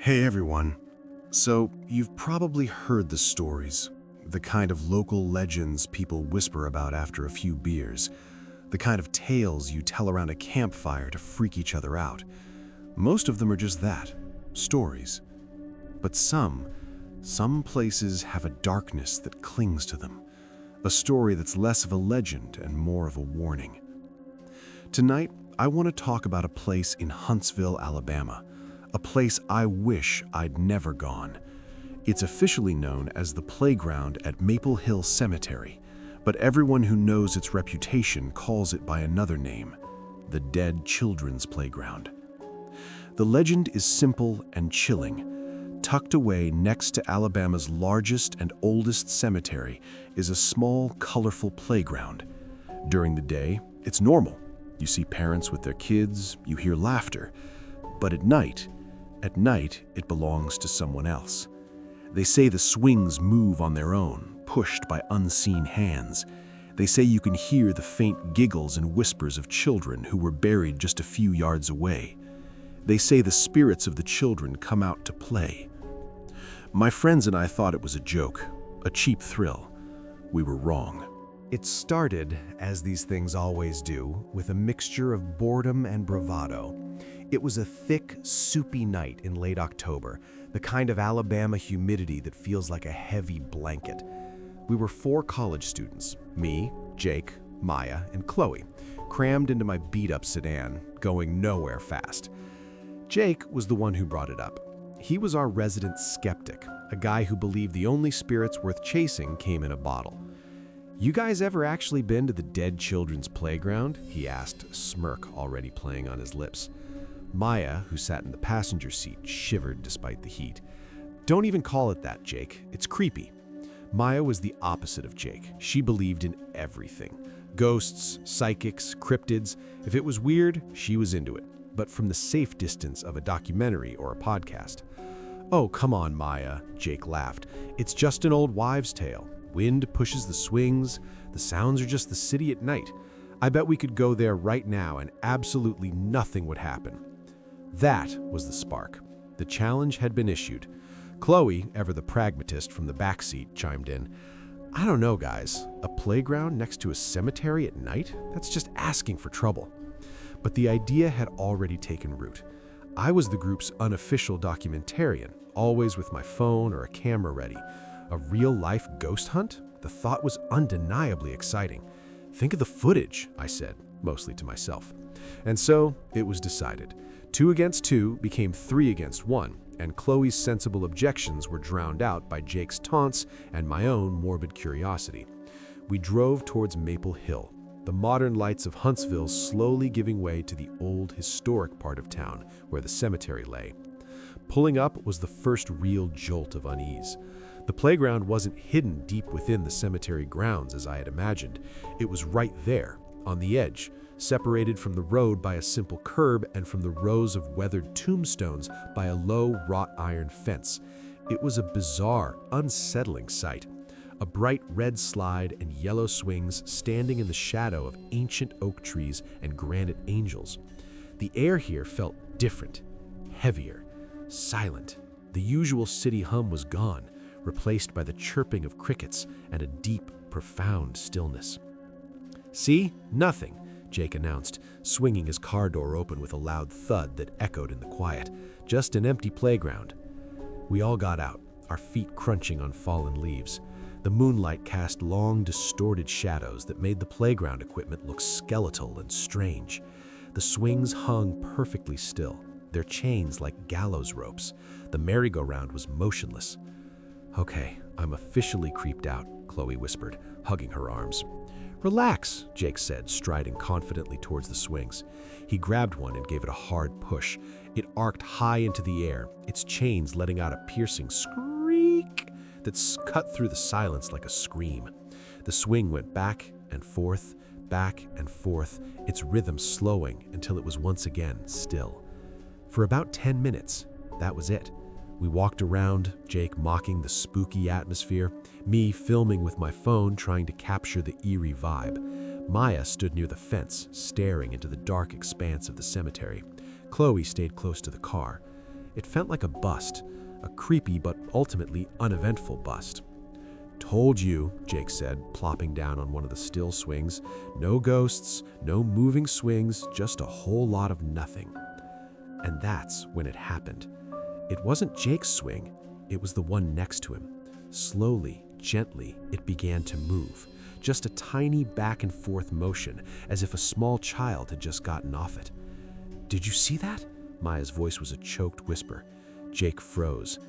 Hey everyone. So, you've probably heard the stories, the kind of local legends people whisper about after a few beers, the kind of tales you tell around a campfire to freak each other out. Most of them are just that, stories. But some places have a darkness that clings to them, a story that's less of a legend and more of a warning. Tonight, I want to talk about a place in Huntsville, Alabama, a place I wish I'd never gone. It's officially known as the playground at Maple Hill Cemetery, but everyone who knows its reputation calls it by another name, the Dead Children's Playground. The legend is simple and chilling. Tucked away next to Alabama's largest and oldest cemetery is a small, colorful playground. During the day, it's normal. You see parents with their kids, you hear laughter. But at night, it belongs to someone else. They say the swings move on their own, pushed by unseen hands. They say you can hear the faint giggles and whispers of children who were buried just a few yards away. They say the spirits of the children come out to play. My friends and I thought it was a joke, a cheap thrill. We were wrong. It started, as these things always do, with a mixture of boredom and bravado. It was a thick, soupy night in late October, the kind of Alabama humidity that feels like a heavy blanket. We were 4 college students, me, Jake, Maya, and Chloe, crammed into my beat-up sedan, going nowhere fast. Jake was the one who brought it up. He was our resident skeptic, a guy who believed the only spirits worth chasing came in a bottle. "You guys ever actually been to the Dead Children's Playground?" he asked, a smirk already playing on his lips. Maya, who sat in the passenger seat, shivered despite the heat. "Don't even call it that, Jake. It's creepy." Maya was the opposite of Jake. She believed in everything. Ghosts, psychics, cryptids. If it was weird, she was into it, but from the safe distance of a documentary or a podcast. "Oh, come on, Maya," Jake laughed. "It's just an old wives' tale. Wind pushes the swings. The sounds are just the city at night. I bet we could go there right now and absolutely nothing would happen." That was the spark. The challenge had been issued. Chloe, ever the pragmatist from the backseat, chimed in. "I don't know, guys. A playground next to a cemetery at night? That's just asking for trouble." But the idea had already taken root. I was the group's unofficial documentarian, always with my phone or a camera ready. A real-life ghost hunt? The thought was undeniably exciting. "Think of the footage," I said, mostly to myself. And so it was decided. 2 against 2 became 3 against 1, and Chloe's sensible objections were drowned out by Jake's taunts and my own morbid curiosity. We drove towards Maple Hill, the modern lights of Huntsville slowly giving way to the old historic part of town where the cemetery lay. Pulling up was the first real jolt of unease. The playground wasn't hidden deep within the cemetery grounds as I had imagined. It was right there, on the edge, separated from the road by a simple curb and from the rows of weathered tombstones by a low wrought iron fence. It was a bizarre, unsettling sight. A bright red slide and yellow swings standing in the shadow of ancient oak trees and granite angels. The air here felt different, heavier, silent. The usual city hum was gone, replaced by the chirping of crickets and a deep, profound stillness. "See? Nothing," Jake announced, swinging his car door open with a loud thud that echoed in the quiet. "Just an empty playground." We all got out, our feet crunching on fallen leaves. The moonlight cast long, distorted shadows that made the playground equipment look skeletal and strange. The swings hung perfectly still, their chains like gallows ropes. The merry-go-round was motionless. "Okay, I'm officially creeped out," Chloe whispered, hugging her arms. "Relax," Jake said, striding confidently towards the swings. He grabbed one and gave it a hard push. It arced high into the air, its chains letting out a piercing squeak that cut through the silence like a scream. The swing went back and forth, its rhythm slowing until it was once again still. For about 10 minutes, that was it. We walked around, Jake mocking the spooky atmosphere, me filming with my phone trying to capture the eerie vibe. Maya stood near the fence, staring into the dark expanse of the cemetery. Chloe stayed close to the car. It felt like a bust, a creepy but ultimately uneventful bust. "Told you," Jake said, plopping down on one of the still swings. "No ghosts, no moving swings, just a whole lot of nothing." And that's when it happened. It wasn't Jake's swing, it was the one next to him. Slowly, gently, it began to move. Just a tiny back and forth motion, as if a small child had just gotten off it. "Did you see that?" Maya's voice was a choked whisper. Jake froze.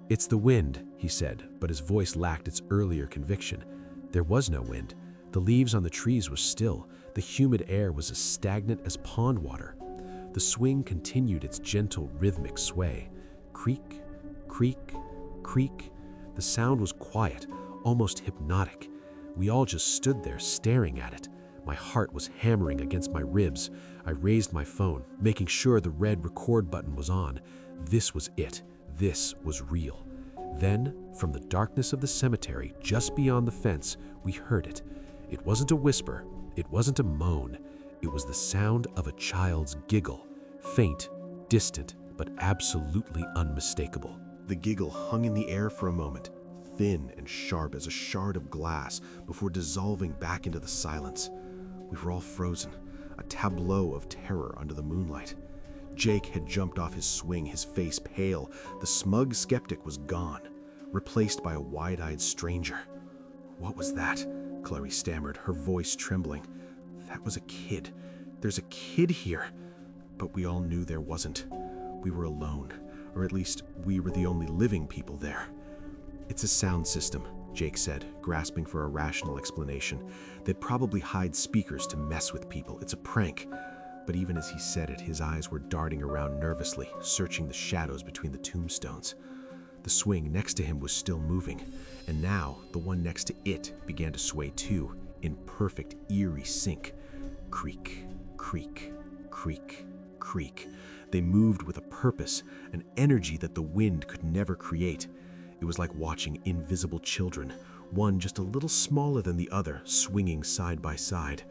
"It's the wind," he said, but his voice lacked its earlier conviction. There was no wind. The leaves on the trees were still. The humid air was as stagnant as pond water. The swing continued its gentle, rhythmic sway. Creak, creak, creak. The sound was quiet, almost hypnotic. We all just stood there staring at it. My heart was hammering against my ribs. I raised my phone, making sure the red record button was on. This was it. This was real. Then, from the darkness of the cemetery just beyond the fence, we heard it. It wasn't a whisper. It wasn't a moan. It was the sound of a child's giggle. Faint, distant, but absolutely unmistakable. The giggle hung in the air for a moment, thin and sharp as a shard of glass, before dissolving back into the silence. We were all frozen, a tableau of terror under the moonlight. Jake had jumped off his swing, his face pale. The smug skeptic was gone, replaced by a wide-eyed stranger. "What was that?" Chloe stammered, her voice trembling. "That was a kid. There's a kid here." But we all knew there wasn't. We were alone, or at least we were the only living people there. "It's a sound system," Jake said, grasping for a rational explanation. "They'd probably hide speakers to mess with people. It's a prank." But even as he said it, his eyes were darting around nervously, searching the shadows between the tombstones. The swing next to him was still moving, and now the one next to it began to sway too, in perfect, eerie sync. Creak, creak, creak, creak. They moved with a purpose, an energy that the wind could never create. It was like watching invisible children, one just a little smaller than the other, swinging side by side.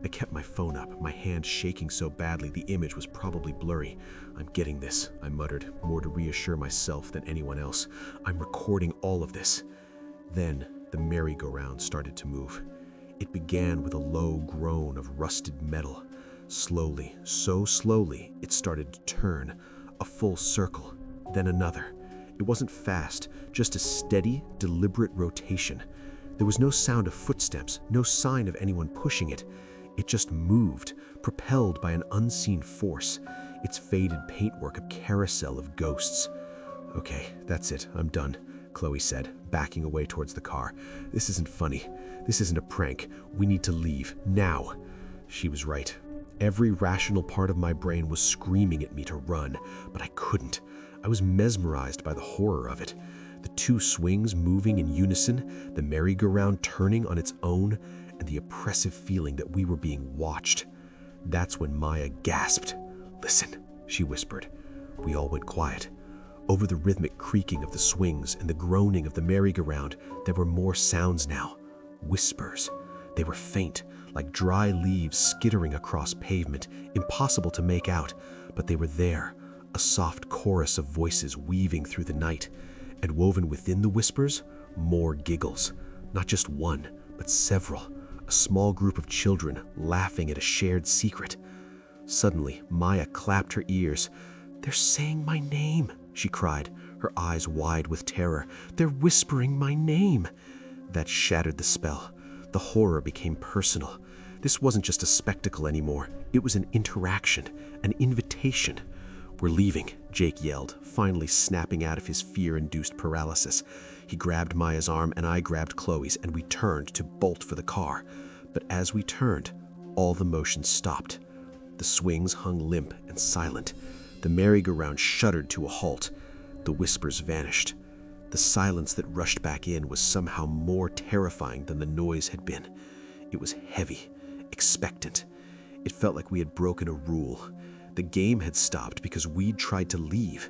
I kept my phone up, my hand shaking so badly the image was probably blurry. "I'm getting this," I muttered, more to reassure myself than anyone else. "I'm recording all of this." Then the merry-go-round started to move. It began with a low groan of rusted metal. Slowly, so slowly, it started to turn, a full circle, then another. It wasn't fast, just a steady, deliberate rotation. There was no sound of footsteps, no sign of anyone pushing it. It just moved, propelled by an unseen force, its faded paintwork a carousel of ghosts. "Okay, that's it, I'm done," Chloe said, backing away towards the car. "This isn't funny. This isn't a prank. We need to leave, now." She was right. Every rational part of my brain was screaming at me to run, but I couldn't. I was mesmerized by the horror of it. The two swings moving in unison, the merry-go-round turning on its own, and the oppressive feeling that we were being watched. That's when Maya gasped. "Listen," she whispered. We all went quiet. Over the rhythmic creaking of the swings and the groaning of the merry-go-round, there were more sounds now. Whispers. They were faint, like dry leaves skittering across pavement, impossible to make out, but they were there, a soft chorus of voices weaving through the night. And woven within the whispers, more giggles. Not just one, but several. A small group of children laughing at a shared secret. Suddenly, Maya clapped her ears. "They're saying my name," she cried, her eyes wide with terror. "They're whispering my name." That shattered the spell. The horror became personal. This wasn't just a spectacle anymore. It was an interaction, an invitation. "We're leaving," Jake yelled, finally snapping out of his fear-induced paralysis. He grabbed Maya's arm and I grabbed Chloe's, and we turned to bolt for the car. But as we turned, all the motion stopped. The swings hung limp and silent. The merry-go-round shuddered to a halt. The whispers vanished. The silence that rushed back in was somehow more terrifying than the noise had been. It was heavy, expectant. It felt like we had broken a rule. The game had stopped because we'd tried to leave.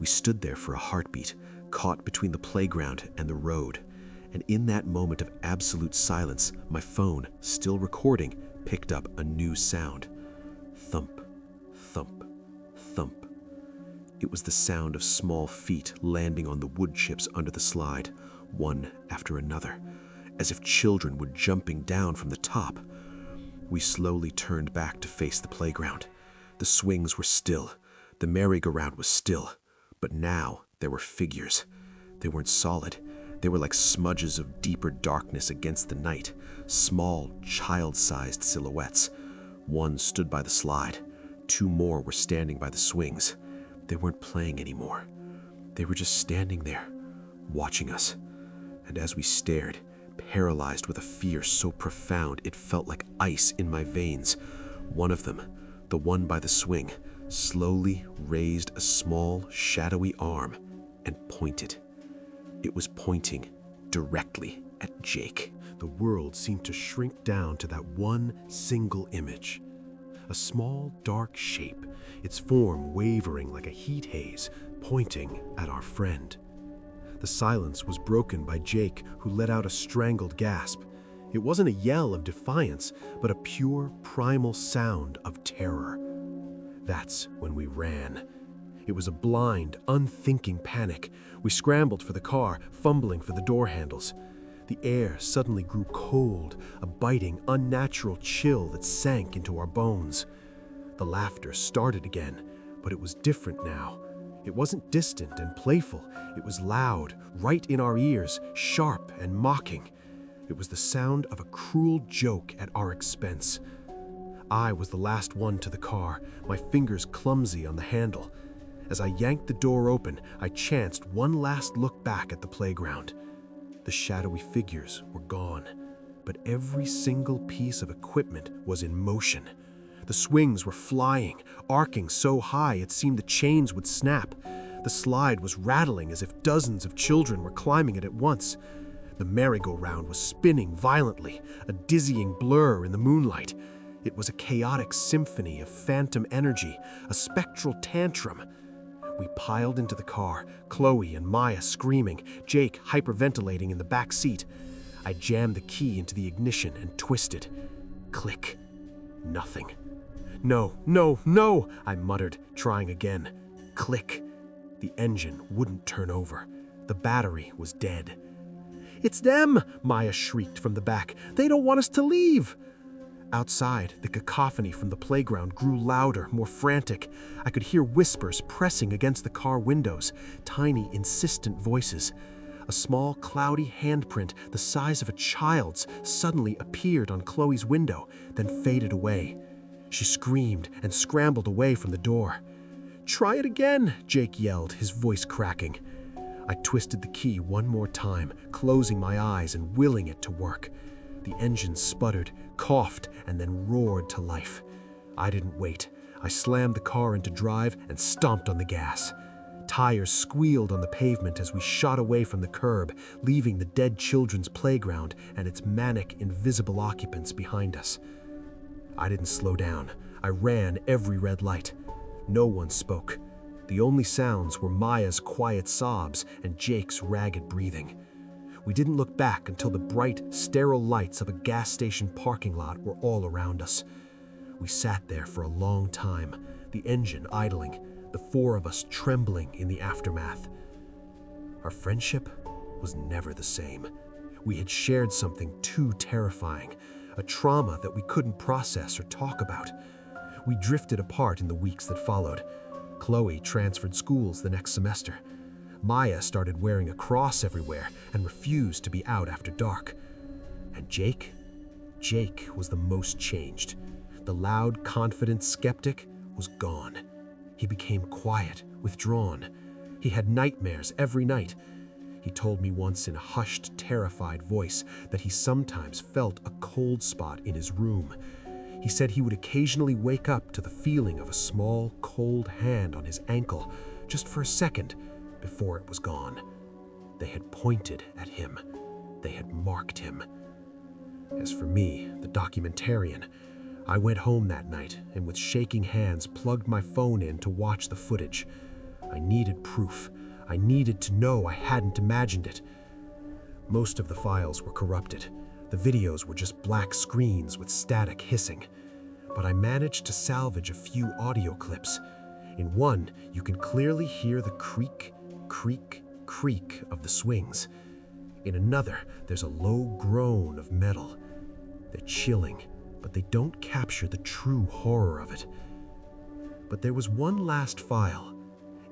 We stood there for a heartbeat, caught between the playground and the road. And in that moment of absolute silence, my phone, still recording, picked up a new sound. Thump, thump, thump. It was the sound of small feet landing on the wood chips under the slide, one after another, as if children were jumping down from the top. We slowly turned back to face the playground. The swings were still. The merry-go-round was still. But now there were figures. They weren't solid. They were like smudges of deeper darkness against the night, small, child-sized silhouettes. One stood by the slide. Two more were standing by the swings. They weren't playing anymore. They were just standing there, watching us. And as we stared, paralyzed with a fear so profound it felt like ice in my veins, one of them, the one by the swing, slowly raised a small, shadowy arm and pointed. It was pointing directly at Jake. The world seemed to shrink down to that one single image. A small, dark shape, its form wavering like a heat haze, pointing at our friend. The silence was broken by Jake, who let out a strangled gasp. It wasn't a yell of defiance, but a pure, primal sound of terror. That's when we ran. It was a blind, unthinking panic. We scrambled for the car, fumbling for the door handles. The air suddenly grew cold, a biting, unnatural chill that sank into our bones. The laughter started again, but it was different now. It wasn't distant and playful. It was loud, right in our ears, sharp and mocking. It was the sound of a cruel joke at our expense. I was the last one to the car, my fingers clumsy on the handle. As I yanked the door open, I chanced one last look back at the playground. The shadowy figures were gone, but every single piece of equipment was in motion. The swings were flying, arcing so high it seemed the chains would snap. The slide was rattling as if dozens of children were climbing it at once. The merry-go-round was spinning violently, a dizzying blur in the moonlight. It was a chaotic symphony of phantom energy, a spectral tantrum. We piled into the car, Chloe and Maya screaming, Jake hyperventilating in the back seat. I jammed the key into the ignition and twisted. Click. Nothing. No, no, no, I muttered, trying again. Click. The engine wouldn't turn over. The battery was dead. "It's them!" Maya shrieked from the back. "They don't want us to leave!" Outside, the cacophony from the playground grew louder, more frantic. I could hear whispers pressing against the car windows, tiny, insistent voices. A small, cloudy handprint the size of a child's suddenly appeared on Chloe's window, then faded away. She screamed and scrambled away from the door. "Try it again," Jake yelled, his voice cracking. I twisted the key one more time, closing my eyes and willing it to work. The engine sputtered, coughed, and then roared to life. I didn't wait. I slammed the car into drive and stomped on the gas. Tires squealed on the pavement as we shot away from the curb, leaving the dead children's playground and its manic, invisible occupants behind us. I didn't slow down. I ran every red light. No one spoke. The only sounds were Maya's quiet sobs and Jake's ragged breathing. We didn't look back until the bright, sterile lights of a gas station parking lot were all around us. We sat there for a long time, the engine idling, the four of us trembling in the aftermath. Our friendship was never the same. We had shared something too terrifying, a trauma that we couldn't process or talk about. We drifted apart in the weeks that followed. Chloe transferred schools the next semester. Maya started wearing a cross everywhere and refused to be out after dark. And Jake was the most changed. The loud, confident skeptic was gone. He became quiet, withdrawn. He had nightmares every night. He told me once in a hushed, terrified voice that he sometimes felt a cold spot in his room. He said he would occasionally wake up to the feeling of a small, cold hand on his ankle, just for a second, before it was gone. They had pointed at him. They had marked him. As for me, the documentarian, I went home that night and with shaking hands plugged my phone in to watch the footage. I needed proof. I needed to know I hadn't imagined it. Most of the files were corrupted. The videos were just black screens with static hissing. But I managed to salvage a few audio clips. In one, you can clearly hear the creak, creak, creak of the swings. In another, there's a low groan of metal. They're chilling, but they don't capture the true horror of it. But there was one last file.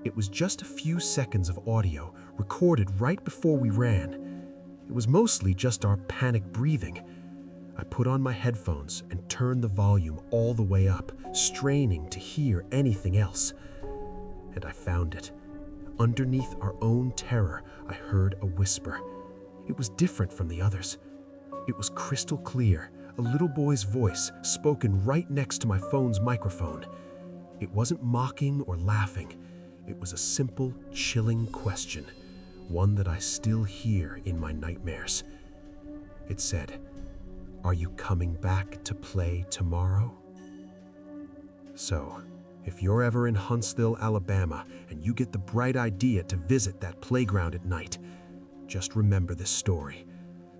It was just a few seconds of audio recorded right before we ran. It was mostly just our panic breathing. I put on my headphones and turned the volume all the way up, straining to hear anything else. And I found it. Underneath our own terror, I heard a whisper. It was different from the others. It was crystal clear, a little boy's voice spoken right next to my phone's microphone. It wasn't mocking or laughing. It was a simple, chilling question, one that I still hear in my nightmares. It said, "Are you coming back to play tomorrow?" So, if you're ever in Huntsville, Alabama, and you get the bright idea to visit that playground at night, just remember this story.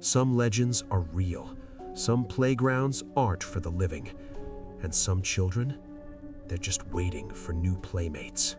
Some legends are real, some playgrounds aren't for the living, and some children, they're just waiting for new playmates.